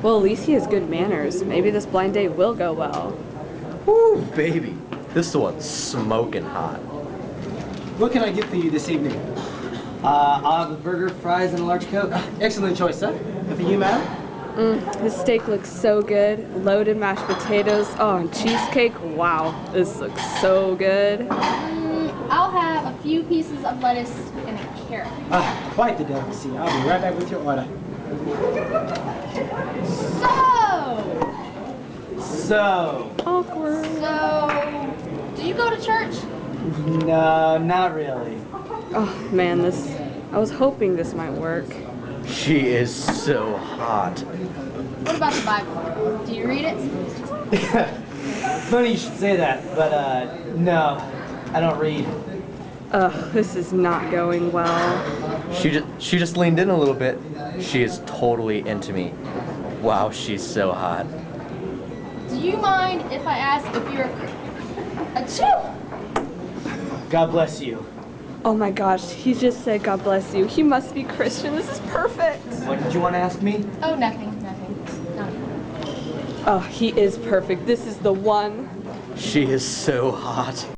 Well, at least he has good manners. Maybe this blind date will go well. Woo, baby. This one's smoking hot. What can I get for you this evening? I'll have a burger, fries, and a large Coke. Excellent choice, sir. And for you, madam? This steak looks so good. Loaded mashed potatoes. Oh, and cheesecake. Wow, this looks so good. I'll have a few pieces of lettuce and a carrot. Quite the delicacy. I'll be right back with your order. So, Awkward. So, do you go to church? no, not really. Oh man, I was hoping this might work. She is so hot. What about the Bible? Do you read it? Funny you should say that, but no, I don't read. Ugh, this is not going well. She just leaned in a little bit. She is totally into me. Wow, she's so hot. Do you mind if I ask if you're a Jew? God bless you. Oh my gosh, he just said God bless you. He must be Christian. This is perfect. What did you want to ask me? Oh, nothing. Oh, he is perfect. This is the one. She is so hot.